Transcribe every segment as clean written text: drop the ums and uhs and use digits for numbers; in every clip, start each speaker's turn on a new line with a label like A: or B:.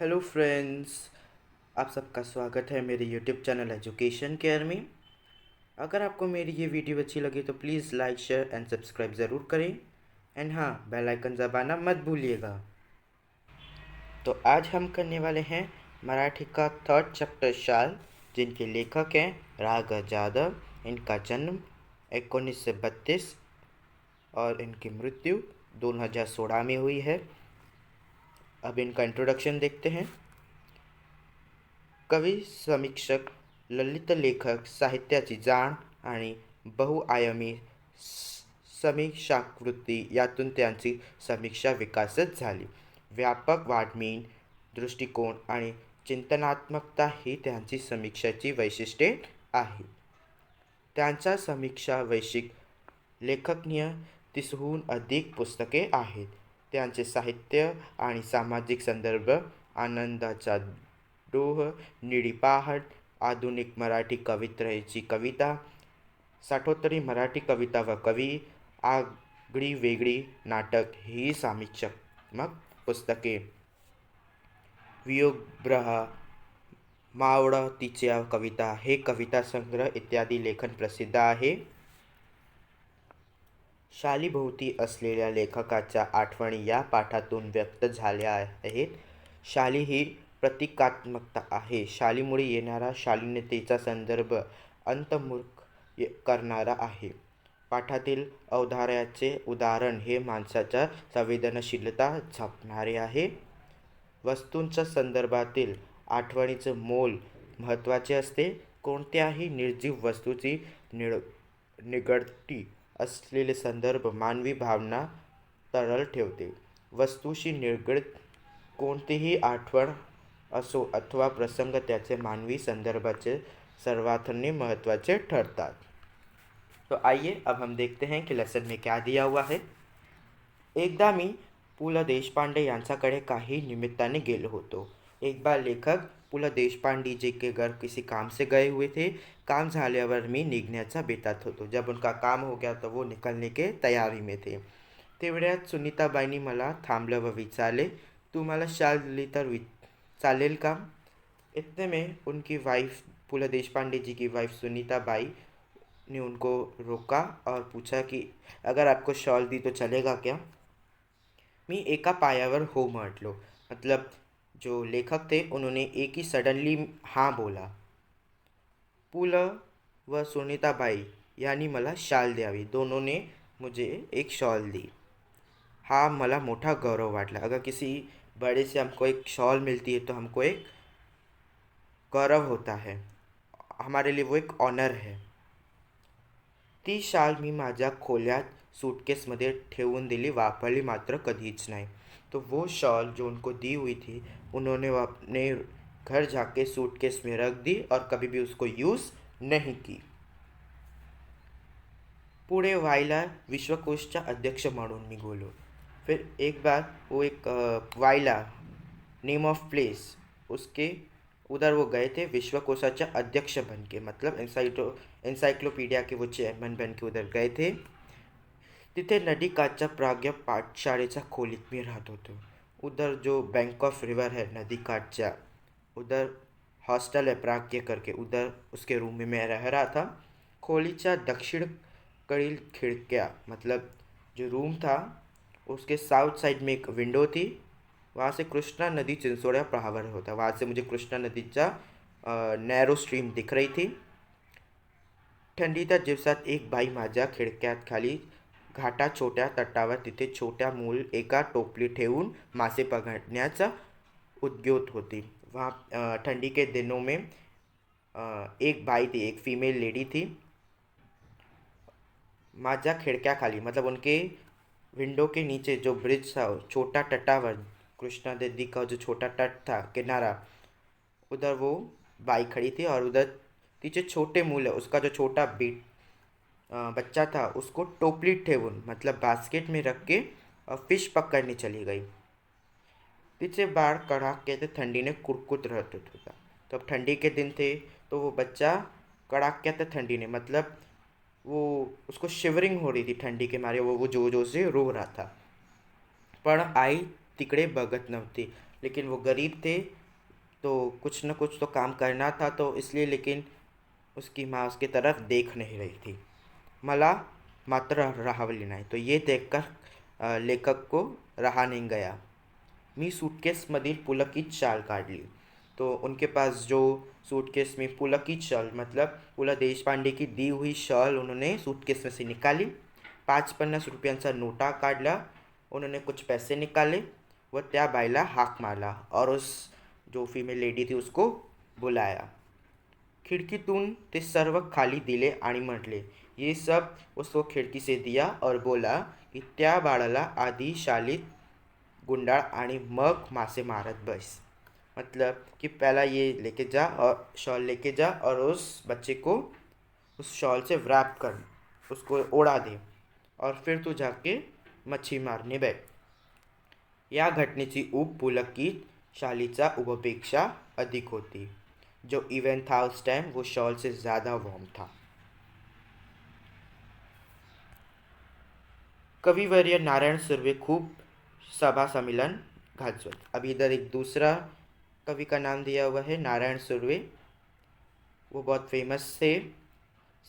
A: Hello friends. आप सबका स्वागत है मेरे यूट्यूब चैनल एजुकेशन केयर में। अगर आपको मेरी ये वीडियो अच्छी लगी तो please like share end subscribe ज़रूर करें। एंड हाँ, बेल आइकन दबाना मत भूलिएगा। तो आज हम करने वाले हैं मराठी का थर्ड चैप्टर शाल, जिनके लेखक हैं राघव जाधव। इनका जन्म 1932 और इनकी मृत्यु 2016 में हुई है। अब इनका इंट्रोडक्शन देखते हैं। कवी, समीक्षक, ललित लेखक, साहित्याची जाण आणि बहुआयामी समीक्षावृत्ती यातून त्यांची समीक्षा विकसित झाली. व्यापक वाङ्मयीन दृष्टिकोन आणि चिंतनात्मकता ही त्यांची समीक्षाची वैशिष्ट्ये आहेत. त्यांच्या समीक्षा वैश्विक लेखनीय 30हून अधिक पुस्तके आहेत. त्यांचे साहित्य आणि सामाजिक संदर्भ आनंदाचा डोह, निळी पहाड, आधुनिक मराठी कवियत्रीची कविता, साठोतरी मराठी कविता व कवी, आगळी वेगळी नाटक ही समीक्षात्मक पुस्तके, वियोगब्रहा, मावळतीच्या कविता हे कविता संग्रह इत्यादी लेखन प्रसिद्ध आहे. शालीभोवती असलेल्या लेखकाच्या आठवणी या पाठातून व्यक्त झाल्या आहेत. शाली ही प्रतिकात्मकता आहे. शालीमुळे येणारा शालीनतेचा संदर्भ अंतर्मुख करणारा आहे. पाठातील औदार्याचे उदाहरण हे माणसाच्या संवेदनशीलता झापणारे आहे. वस्तूंच्या संदर्भातील आठवणीचं मोल महत्त्वाचे असते. कोणत्याही निर्जीव वस्तूची निगडीत असलेले संदर्भ मानवी भावना तरल ठेवते. वस्तूशी निगडीत कोणतीही आठवण असो अथवा प्रसंग त्याचे मानवी संदर्भाचे सर्वार्थाने महत्त्वाचे ठरतात. तो आइए अब हम देखते हैं कि लेसन में क्या दिया हुआ है. एकदा मी पु ल देशपांडे यांच्याकडे काही निमित्ताने गेलो होतो. एक बार लेखक पु ल देशपांडे जी के घर किसी काम से गए हुए थे. काम झाल्यावर मी निघण्याचा बेतात होतो. जब उनका काम हो गया तो वो निकलने के तयारी में थे. तेवढ्यात सुनीताबाईंनी मला थांबलं व विचारले, तू मला शाल दिली तर चालेल का. इतने में उनकी वाइफ, पु ल देशपांडे जी की वाइफ सुनीताबाई ने उनको रोका और पूछा कि अगर आपको शॉल दी तो चलेगा क्या. मी एका पायावर हो म्हटलो. मतलब जो लेखक थे उन्होंने एक ही सडनली हाँ बोला. पु ल व सुनीताबाई यांनी मला शाल द्यावी. दोनों ने मुझे एक शॉल दी. हा मला मोठा गौरव वाटला. अगर किसी बड़े से हमको एक शॉल मिलती है तो हमको एक गौरव होता है. हमारे लिए वो एक ऑनर है. ती शाल मी माझ्या खोल्यात सूटकेसमध्ये ठेवून दिली. वापरली मात्र कधीच नाही. तो वो शॉल जो उनको दी हुई थी उन्होंने अपने घर जाके सूटकेस में रख दी और कभी भी उसको यूज़ नहीं की. पुढे वाइला विश्वकोशचा अध्यक्ष म्हणून मी बोलो. फिर एक बार वो एक वाइला नेम ऑफ प्लेस उसके उधर वो गए थे विश्वकोशाच्या अध्यक्ष बन के. मतलब एन्साइक्लोपीडिया के वो चेयरमैन बन के उधर गए थे. तिथे नदीकाठच्या प्राज्ञ पाठशाळेच्या खोलीत मी राहत होतो. उधर जो बैंक ऑफ रिवर है नदी काठच्या उधर हॉस्टल है प्राज्ञ करके, उधर उसके रूम में मैं रह रहा था. खोलीच्या दक्षिणकडील खिडक्या, मतलब जो रूम था उसके साउथ साइड में एक विंडो थी. वहाँ से कृष्णा नदी चिंचोड्या पहावर होता. वहाँ से मुझे कृष्णा नदीचा नॅरो स्ट्रीम दिख रही थी. थंडीच्या दिवसात एक बाई माझ्या खिडक्यात खाली घाटा छोट्या तटावर तिथे छोट्या मूल एका टोपली ठेवून मासे पकडण्याचा उद्योग होती. वहाँ ठंडी के दिनों में एक बाई थी, एक फीमेल लेडी थी. माझ्या खिड़क्या खाली, मतलब उनके विंडो के नीचे जो ब्रिज था, छोटा तटावर, कृष्णा नदी का जो छोटा तट था किनारा, उधर वो बाई खड़ी थी. और उधर तिचे छोटे मूल है उसका जो छोटा बच्चा था उसको टोपली ठेवून, मतलब बास्केट में रख के फिश पकड़ने चली गई. तिचे बाल कड़ाके थे, ठंडी ने कुरकुत रहता था. तो अब ठंडी के दिन थे तो वो बच्चा कड़ाके थे ठंडी ने, मतलब वो उसको शिवरिंग हो रही थी ठंडी के मारे. वो जो जो से रो रहा था. पण आई तिकडे बघत नव्हती. लेकिन वो गरीब थे, तो कुछ न कुछ तो काम करना था, तो इसलिए लेकिन उसकी माँ उसकी तरफ देख नहीं रही थी. मला मात्र राहावली नाही. तो ये देखकर लेखक को रहा नहीं गया. मी सूटकेसमधील पुलकित शाल काढली. तो उनके पास जो सूटकेस में पुलकित शाल मतलब पु ल देशपांडे की दी हुई शॉल उन्होंने सूटकेस में से निकाली. 5-50 रुपयांचा नोटा काढला. उन्होंने कुछ पैसे निकाले व त्या बाईला हाक मारला और उस जो फीमेल लेडी थी उसको बुलाया. खिड़कीतून ते सर्व खाली दिले आणि म्हटले. ये सब उसको खिड़की से दिया और बोला की त्या बाळाला आधी शालीत गुंडाळ आणि मग मासे मारत बस. मतलब कि पहला ये लेके जा और शॉल लेके जा और उस बच्चे को उस शॉल से व्रैप कर, उसको ओढ़ा दे और फिर तू जाके मच्छी मारने बैठ. या घटनेची ऊब पुलकित शालीचा उभपेक्षा अधिक होती. जो इवेंट था उस टाइम वो शॉल से ज़्यादा वार्म था. कविवर्य नारायण सुर्वे खूब सभा सम्मेलन घालवत. अभी इधर एक दूसरा कवि का नाम दिया हुआ है नारायण सुर्वे. वो बहुत फेमस थे.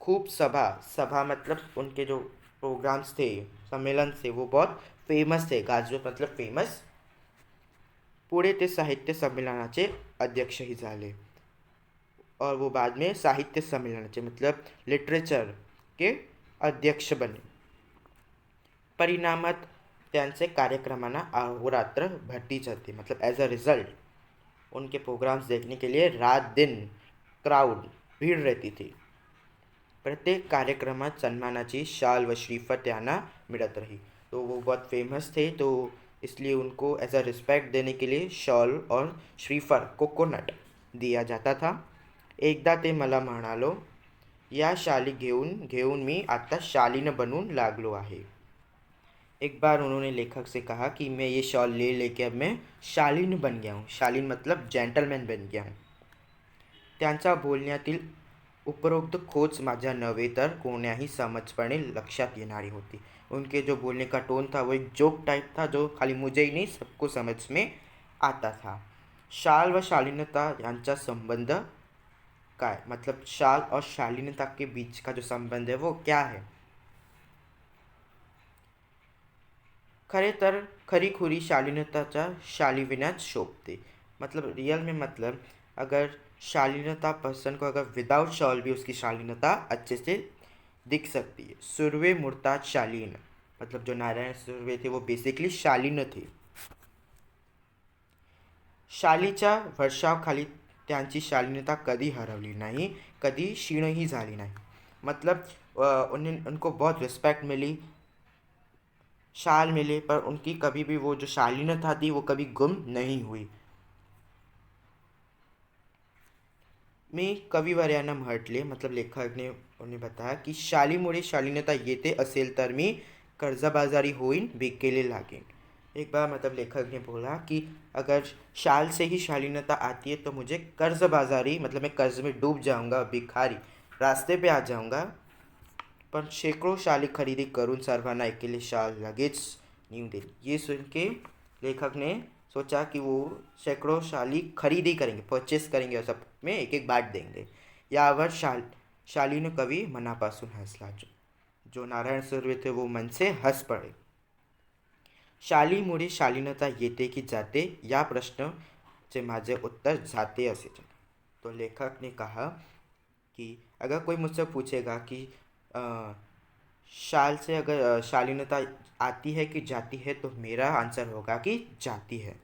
A: खूब सभा, सभा मतलब उनके जो प्रोग्राम्स थे, सम्मेलन थे, वो बहुत फेमस थे. गाजवत मतलब फेमस. पुढे ते साहित्य संमेलनाचे अध्यक्षही झाले और वो बाद में साहित्य संमेलनाचे मतलब लिटरेचर के अध्यक्ष बने. परिणामात त्यांचे कार्यक्रमांना अहोरात्र भरती जाती. मतलब एज अ रिजल्ट उनके प्रोग्राम्स देखने के लिए रात दिन क्राउड भीड़ रहती थी. प्रत्येक कार्यक्रमात सन्मानाची शाल व श्रीफळ त्यांना मिळत रही. तो वो बहुत फेमस थे, तो इसलिए उनको एज अ रिस्पेक्ट देने के लिए शॉल और श्रीफळ कोकोनट दिया जाता था. एकदा ते मला म्हणालो, या शाली घेऊन घेऊन मी आता शालीन बनून लागलो आहे. एक बार उन्होंने लेखक से कहा कि मैं ये शॉल ले लेके अब मैं शालीन बन गया हूँ. शालीन मतलब जेंटलमैन बन गया हूँ. त्यांच्या बोलण्यातील उपरोक्त खोच माझ्या नव्हे तर कोण्याही समझपणे लक्षात येणारी होती. उनके जो बोलने का टोन था वो एक जोक टाइप था जो खाली मुझे ही नहीं सबको समझ में आता था. शाल व शालीनता यांचा संबंध काय, मतलब शाल और शालीनता के बीच का जो संबंध है वो क्या है. खरे तर खरीखुरी शालीनताच्या शालिविण्यात शोभते. मतलब रियल में मतलब अगर शालीनता पर्सन को अगर विदाउट शॉल भी उसकी शालीनता अच्छे से दिख सकती है. सुर्वे मुर्ताज शालीन मतलब जो नारायण सुर्वे थे वो बेसिकली शालीन थे. शालीच्या वर्षावखाली त्यांची शालीनता कधी हरवली नाही, कधी क्षीणही झाली नाही. मतलब उनको बहुत रिस्पेक्ट मिली, शाल मिले, पर उनकी कभी भी वो जो शालीनता थी वो कभी गुम नहीं हुई. मी कविवर्यांना म्हटले मतलब लेखकने उन्हें बताया की शालीमुळे शालीनता येते असेल तर मी कर्जबाजारी होईन, भिकेले लागेन. एक बार मतलब लेखक ने बोला कि अगर शाल से ही शालीनता आती है तो मुझे कर्जबाजारी मतलब मैं कर्ज में डूब जाऊंगा, भिखारी रास्ते पे आ जाऊंगा. पण शेकडो शाली खरेदी करून सर्वांना अकेले शाल लगेच नेऊन दिली. ये सुन के लेखक ने सोचा कि वो सैकड़ों शाली खरीदी करेंगे, परचेस करेंगे और सब में एक एक बांट देंगे. यावर शालीन कवी मनापासून हसला. जो नारायण सुर्वे थे वो मन से हंस पड़े. शालीमुळे शालीनता येते की जाते या प्रश्नाचे माझे उत्तर जाते असे. तो लेखक ने कहा कि अगर कोई मुझसे पूछेगा कि शाल से अगर शालीनता आती है कि जाती है तो मेरा आंसर होगा कि जाती है.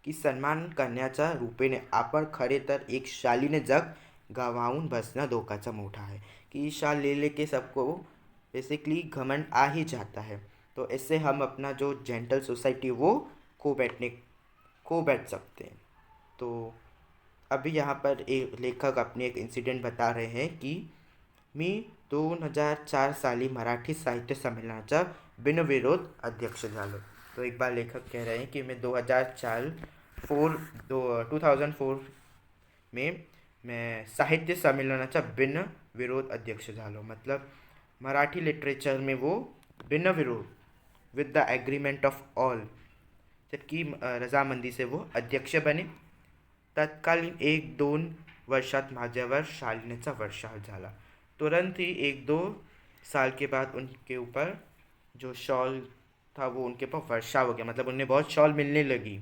A: की सन्मान करण्याच्या रूपेने आपण खरे तर एक शालीन जग गंवाऊन बसणं धोकाचा मोठा है. कि शाल ले लेके सबको बेसिकली घमंड आ ही जाता है. तो इससे हम अपना जो जेंटल सोसाइटी वो खो बैठ सकते हैं. तो अभी यहाँ पर एक लेखक अपने एक इंसिडेंट बता रहे हैं कि मी 2004 साली मराठी साहित्य संमेलनाचा बिनविरोध अध्यक्ष झालो. तो एक बार लेखक कह रहे हैं कि मैं 2004 में मैं साहित्य संमेलनाचा बिनविरोध अध्यक्ष झालो. मतलब मराठी लिटरेचर में वो बिनविरोध विद द एग्रीमेंट ऑफ ऑल जबकि रजामंदी से वो अध्यक्ष बने. तत्कालीन 1-2 वर्षात माझ्यावर शालिनीचा वर्षाव झाला. तुरंत ही 1-2 साल के बाद उनके ऊपर जो शॉल था वो उनके ऊपर वर्षाव हो गया. मतलब उन्हें बहुत शॉल मिलने लगी,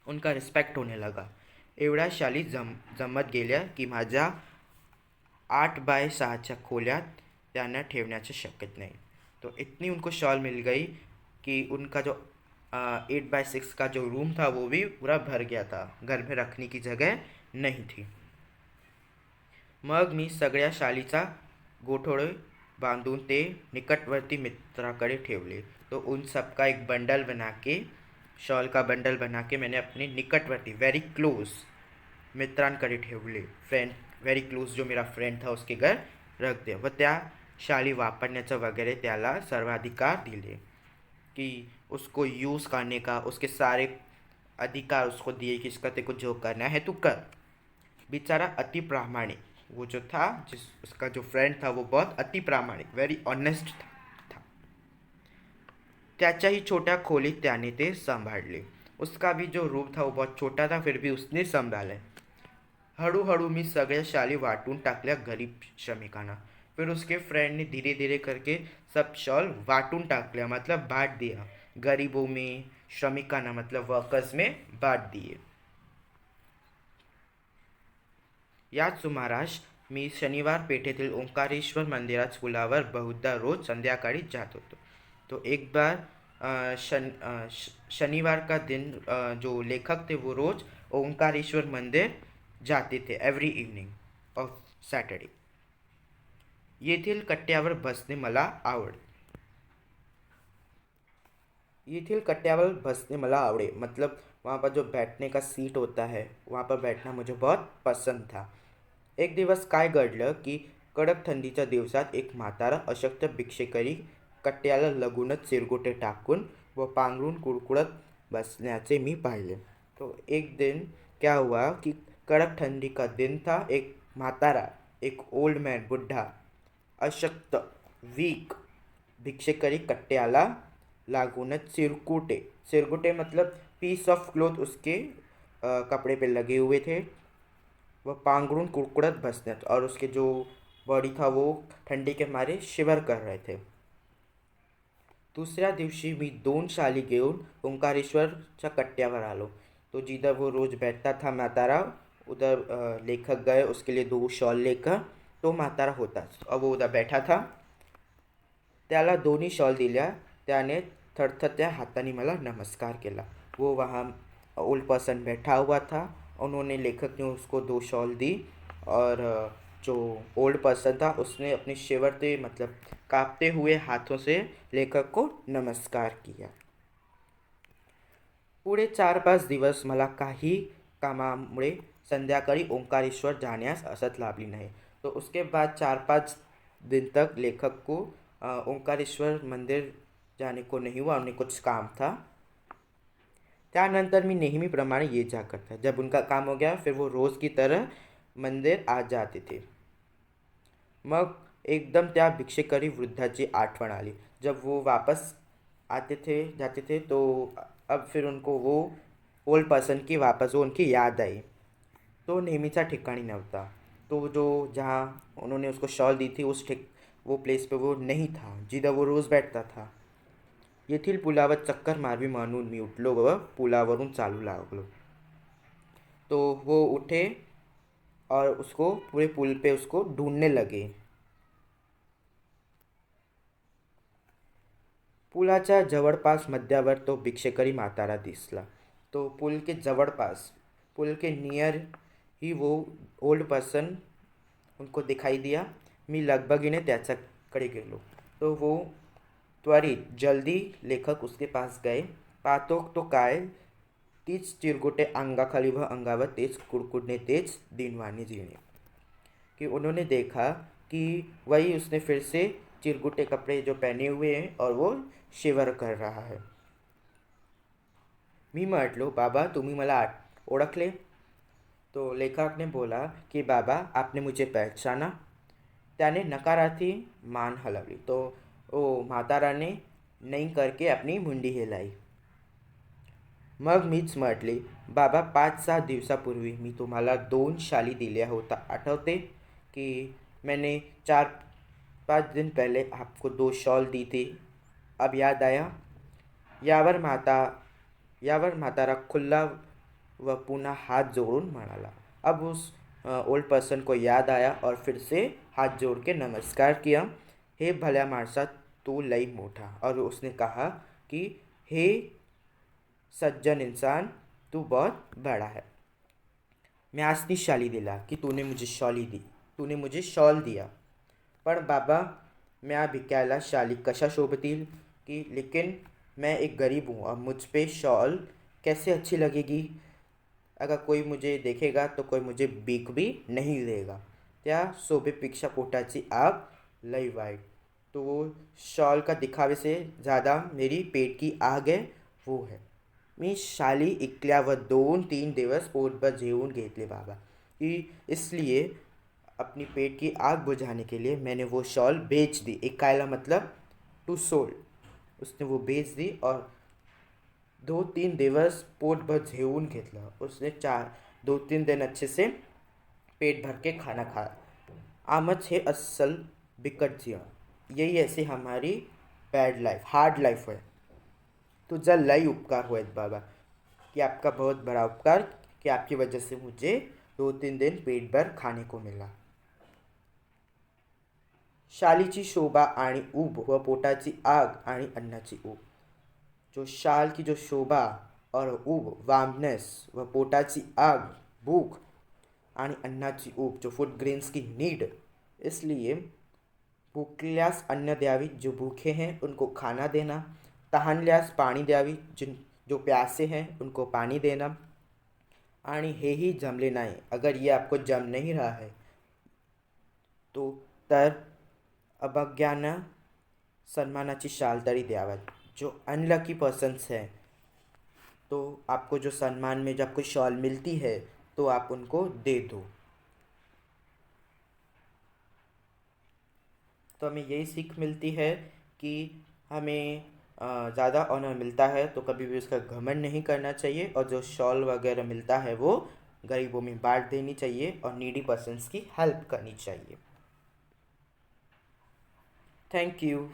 A: उनका रिस्पेक्ट होने लगा. एवढ्या शाली जमत गेल्या की माझ्या 8x6च्या खोल्यात त्यांना ठेवण्याची शक्यता नहीं. तो इतनी उनको शॉल मिल गई कि उनका जो 8x6 का जो रूम था वो भी पूरा भर गया था. घर में रखने की जगह नहीं थी. मग मी सगळ्या शालीचा गोठोळे बांधून ते निकटवर्ती मित्राकडे ठेवले. तो उन सबका एक बंडल बना के, शॉल का बंडल बना के मैंने अपने निकटवर्ती वेरी क्लोज मित्रांकडे ठेवले. फ्रेंड व्हेरी क्लोज जो मेरा फ्रेंड था उसके घर रख दिया. व त्या शाली वापरण्याचं वगैरे त्याला सर्वाधिकार दिले कि उसको यूज़ करने का उसके सारे अधिकार उसको दिए कि इसका तेरे को जो करना है तू कर. बेचारा अति प्रामाणिक वो जो था, जिस उसका जो फ्रेंड था वो बहुत अति प्रामाणिक वेरी ऑनेस्ट था. त्याच्याही छोट्या खोलीत त्याने ते सांभाळले. उसका भी जो रूम था वो बहुत छोटा था, फिर भी उसने संभाले. हळूहळू मी सगळ्या शाली वाटून टाकल्या गरीब श्रमिकांना. फिर उसके फ्रेंड ने धीरे धीरे करके सब शॉल वाटून टाकल्या, मतलब बांट दिया. गरीबों में, श्रमिकांना मतलब वर्कर्स में बांट दिए. याच सुमारास मी शनिवार पेठेतील ओंकारेश्वर मंदिरात पुलावर बहुधा रोज संध्याकाळी जात होतो. तो एक बार शनिवार का दिन जो लेखक थे वो रोज ओंकारेश्वर मंदिर जाते थे एव्हरी इव्हनिंग ऑफ सॅटर्डे. येथील कट्ट्यावर बसणे मला आवड़े. मतलब वहाँ पर जो बैठने का सीट होता है वहाँ पर बैठना मुझे बहुत पसंद था. एक दिवस काय घडलं की कडक थंडीच्या दिवसात एक म्हातारा अशक्त भिक्षेकरी कट्ट्याला लगूनच चिरगुटे टाकून व पांघरून कुडकुडत बसण्याचे मी पाहिले. तो एक दिन क्या हुआ कि कड़क ठंडी का दिन था. एक म्हातारा, एक ओल्ड मैन, बुढ़ा, अशक्त, वीक भिक्षेकरी कट्ट्याला लागूनच सिरगुटे मतलब पीस ऑफ क्लोथ उसके कपड़े पे लगे हुए थे. वह पांघरून कुड़कुड़त बसण्यात और उसके जो बॉडी था वो ठंडी के मारे शिवर कर रहे थे. दुसऱ्या दिवशी मी 2 शाली घेऊन ओंकारेश्वरच्या कट्ट्यावर आलो. तो जिधर वो रोज बैठता था म्हातारा, उधर लेखक गए उसके लिए 2 शॉल लेकर. तो म्हातारा होताच और वो उधर बैठा था. त्याला दोन्ही शॉल दिल्या. त्याने थरथरत्या हाताने मला नमस्कार केला. वो वहाँ ओल्ड पर्सन बैठा हुआ था. उन्होंने लेखक ने उसको 2 शॉल दी और जो ओल्ड पर्सन था उसने अपने शिवरते मतलब कांपते हुए हाथों से लेखक को नमस्कार किया. पुढे 4-5 दिवस मला काही कामामुळे संध्याकाळी ओंकारेश्वर जाण्यास असत लाभली नाही. तो उसके बाद 4-5 दिन तक लेखक को ओंकारेश्वर मंदिर जाने को नहीं हुआ. उन्हें कुछ काम था. त्यानंतर मी नेहमीप्रमाणे ये जा करता. जब उनका काम हो गया फिर वो रोज़ की तरह मंदिर आ जाते थे. मग एकदम त्या भिक्षेकरी वृद्धाची आठवण आली. जब वो वापस जाते थे तो अब फिर उनको वो ओल्ड पर्सन की वापस वो उनकी याद आई. तो नेहमीचा ठिकाणी नव्हता. तो जो जहाँ उन्होंने उसको शॉल दी थी वो प्लेस पे वो नहीं था जिधर वो रोज़ बैठता था. येथील पुलावर चक्कर मारवी म्हणून मी उठलो व पुलावरून चालू लागलो. तो वो उठे और उसको पूरे पुल पे उसको ढूंढने लगे. पुलाच्या जवळपास मध्यावर तो भिक्षेकरी म्हातारा दिसला. तो पुल के जवळपास, पुल के नियर ही वो ओल्ड पर्सन उनको दिखाई दिया. मी लगबगीने त्याच्याकडे गेलो. तो वो त्वरित जल्दी लेखक उसके पास गए. पाहतो तो काय, तीच चिरगुटे अंगाखाली व अंगावर, तेज कुड़कुड़ने, तेज दीनवाणी जीने. कि उन्होंने देखा कि वही उसने फिर से चिरगुटे कपड़े जो पहने हुए हैं और वो शिवर कर रहा है. मी म्हटलो, बाबा तुम्ही मला ओळखले. तो लेखक ने बोला कि बाबा आपने मुझे पहचाना. त्याने नकारार्थी मान हलवली. तो ओ म्हातारा ने नहीं करके अपनी मुंडी हिलाई. मग मीच म्हटले, बाबा 5-6 दिवसापूर्वी मी तुम्हाला 2 शाली दिल्या होता आठवते की मैंने 4-5 दिन पहले आपको 2 शॉल दी थी, अब याद आया? यावर माता यावर म्हातारा खुल्ला व पुन्हा हात जोडून म्हणाला. अब उस ओल्ड पर्सन को याद आया और फिर से हाथ जोड़ के नमस्कार किया. हे भल्या माणसा, तू लई मोठा. और उसने कहा कि हे सज्जन इंसान, तू बहुत बड़ा है. मैं आसनी शाली दिला की तूने मुझे शॉल दिया. पण बाबा, म्या भिकायला शाली कशा शोभतील की? लेकिन मैं एक गरीब हूँ और मुझ पे शॉल कैसे अच्छी लगेगी? अगर कोई मुझे देखेगा तो कोई मुझे भीक भी नहीं देगा. त्या शोभेपेक्षा पोटाची आग लई वाईट. तो शॉल का दिखावे से ज़्यादा मेरी पेट की आग है, वो है. मी शाली ऐकल्यावर 2-3 दिवस पोटभर जेवून घेतले बाबा. की इसलिए अपनी पेट की आग बुझाने के लिए मैंने वो शॉल बेच दी. ऐकायला मतलब टू सोल्ड. उसने वो बेच दी और 2-3 दिवस पोट भर जेवून घेतलं. उसने 2-3 दिन अच्छे से पेट भर के खाना खाया. आमच हे अस्सल बिकट जीवन. यही ऐसी हमारी बैड लाइफ, हार्ड लाइफ है. तुझा लई उपकार हुए बाबा, कि आपका बहुत बड़ा उपकार कि आपकी वजह से मुझे 2-3 दिन पेट भर खाने को मिला. शालीची शोभा आणि ऊब व पोटाची आग आणि अन्नाची ऊब. जो शाल की जो शोभा और ऊब, वार्मनेस व पोटाची आग, भूख आणि अन्नाची ऊब, जो फूड ग्रेन्स की नीड. इसलिए भूखल्यास अन्न द्यावी, जो भूखे हैं उनको खाना देना. तहानल्यास पाणी द्यावी, जो प्यासे हैं उनको पानी देना. आणि हेही जमले नाही, अगर ये आपको जम नहीं रहा है तो तर अभज्ञानं सन्मानाची शाल तरी द्यावा. जो अनलकी पर्सन्स हैं तो आपको जो सम्मान में जब कोई शॉल मिलती है तो आप उनको दे दो. तो हमें यही सीख मिलती है कि हमें ज़्यादा ऑनर मिलता है तो कभी भी उसका घमंड नहीं करना चाहिए. और जो शॉल वगैरह मिलता है वो गरीबों में बांट देनी चाहिए और नीडी पर्सन्स की हेल्प करनी चाहिए. Thank you.